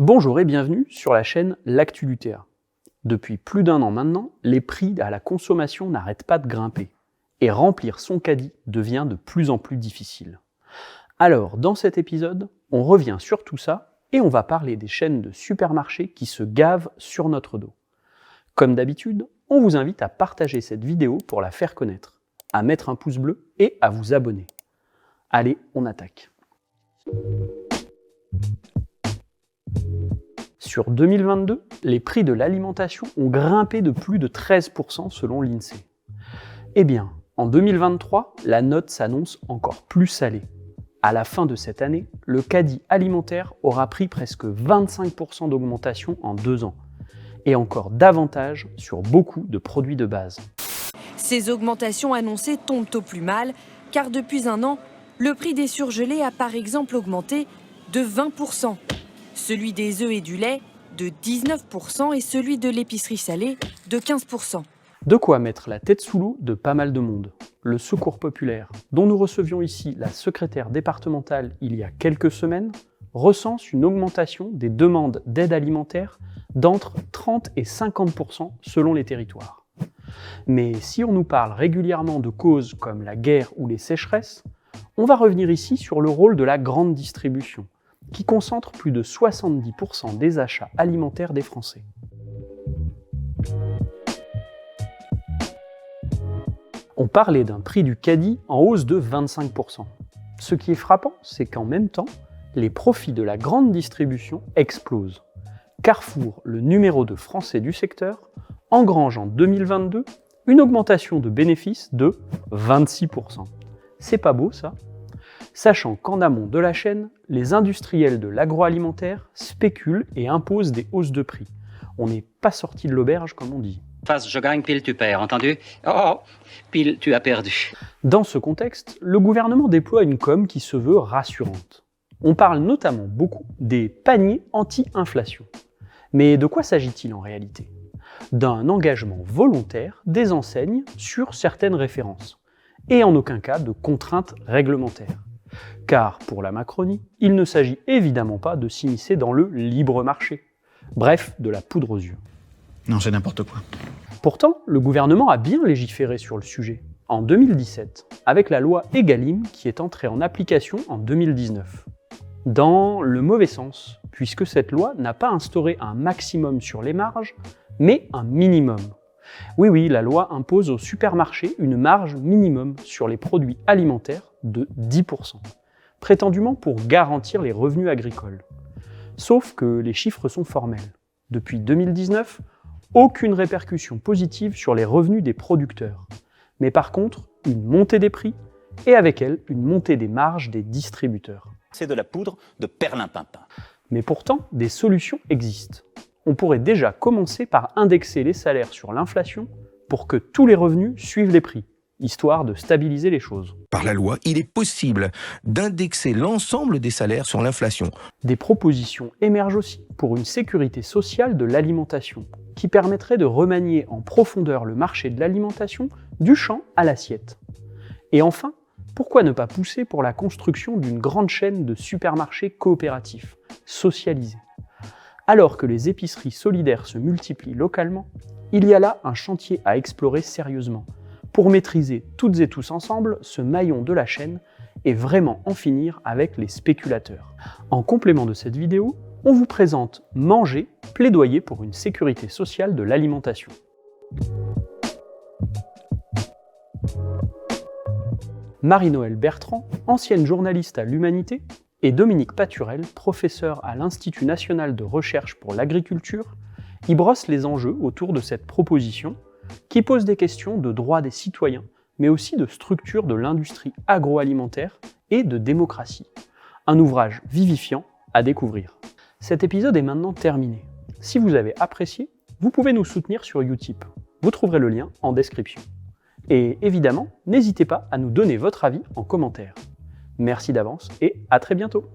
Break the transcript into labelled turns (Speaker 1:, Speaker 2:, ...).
Speaker 1: Bonjour et bienvenue sur la chaîne L'Actu l'UTA. Depuis plus d'un an maintenant, les prix à la consommation n'arrêtent pas de grimper et remplir son caddie devient de plus en plus difficile. Alors, dans cet épisode, on revient sur tout ça et on va parler des chaînes de supermarchés qui se gavent sur notre dos. Comme d'habitude, on vous invite à partager cette vidéo pour la faire connaître, à mettre un pouce bleu et à vous abonner. Allez, on attaque. Sur 2022, les prix de l'alimentation ont grimpé de plus de 13% selon l'INSEE. Eh bien, en 2023, la note s'annonce encore plus salée. À la fin de cette année, le caddie alimentaire aura pris presque 25% d'augmentation en 2 ans, et encore davantage sur beaucoup de produits de base.
Speaker 2: Ces augmentations annoncées tombent au plus mal, car depuis un an, le prix des surgelés a par exemple augmenté de 20%. Celui des œufs et du lait de 19% et celui de l'épicerie salée de 15%.
Speaker 1: De quoi mettre la tête sous l'eau de pas mal de monde. Le Secours populaire, dont nous recevions ici la secrétaire départementale il y a quelques semaines, recense une augmentation des demandes d'aide alimentaire d'entre 30 et 50% selon les territoires. Mais si on nous parle régulièrement de causes comme la guerre ou les sécheresses, on va revenir ici sur le rôle de la grande distribution, qui concentre plus de 70% des achats alimentaires des Français. On parlait d'un prix du caddie en hausse de 25%. Ce qui est frappant, c'est qu'en même temps, les profits de la grande distribution explosent. Carrefour, le numéro 2 français du secteur, engrange en 2022 une augmentation de bénéfices de 26%. C'est pas beau ça ? Sachant qu'en amont de la chaîne, les industriels de l'agroalimentaire spéculent et imposent des hausses de prix. On n'est pas sorti de l'auberge comme on dit.
Speaker 3: Face, je gagne, pile tu perds, entendu ? Oh, pile tu as perdu.
Speaker 1: Dans ce contexte, le gouvernement déploie une com qui se veut rassurante. On parle notamment beaucoup des paniers anti-inflation. Mais de quoi s'agit-il en réalité ? D'un engagement volontaire des enseignes sur certaines références, et en aucun cas de contraintes réglementaires. Car pour la Macronie, il ne s'agit évidemment pas de s'immiscer dans le libre marché. Bref, de la poudre aux yeux.
Speaker 4: Non, c'est n'importe quoi.
Speaker 1: Pourtant, le gouvernement a bien légiféré sur le sujet, en 2017, avec la loi Egalim qui est entrée en application en 2019. Dans le mauvais sens, puisque cette loi n'a pas instauré un maximum sur les marges, mais un minimum. Oui, la loi impose aux supermarchés une marge minimum sur les produits alimentaires de 10%, prétendument pour garantir les revenus agricoles. Sauf que les chiffres sont formels. Depuis 2019, aucune répercussion positive sur les revenus des producteurs. Mais par contre, une montée des prix et avec elle, une montée des marges des distributeurs.
Speaker 5: C'est de la poudre de perlimpinpin.
Speaker 1: Mais pourtant, des solutions existent. On pourrait déjà commencer par indexer les salaires sur l'inflation pour que tous les revenus suivent les prix, histoire de stabiliser les choses.
Speaker 6: Par la loi, il est possible d'indexer l'ensemble des salaires sur l'inflation.
Speaker 1: Des propositions émergent aussi pour une sécurité sociale de l'alimentation, qui permettrait de remanier en profondeur le marché de l'alimentation du champ à l'assiette. Et enfin, pourquoi ne pas pousser pour la construction d'une grande chaîne de supermarchés coopératifs, socialisés ? Alors que les épiceries solidaires se multiplient localement, il y a là un chantier à explorer sérieusement, pour maîtriser toutes et tous ensemble ce maillon de la chaîne et vraiment en finir avec les spéculateurs. En complément de cette vidéo, on vous présente Manger, plaidoyer pour une sécurité sociale de l'alimentation. Marie-Noëlle Bertrand, ancienne journaliste à l'Humanité, et Dominique Paturel, professeur à l'Institut national de recherche pour l'agriculture, y brossent les enjeux autour de cette proposition qui pose des questions de droits des citoyens, mais aussi de structure de l'industrie agroalimentaire et de démocratie. Un ouvrage vivifiant à découvrir. Cet épisode est maintenant terminé. Si vous avez apprécié, vous pouvez nous soutenir sur Utip. Vous trouverez le lien en description. Et évidemment, n'hésitez pas à nous donner votre avis en commentaire. Merci d'avance et à très bientôt.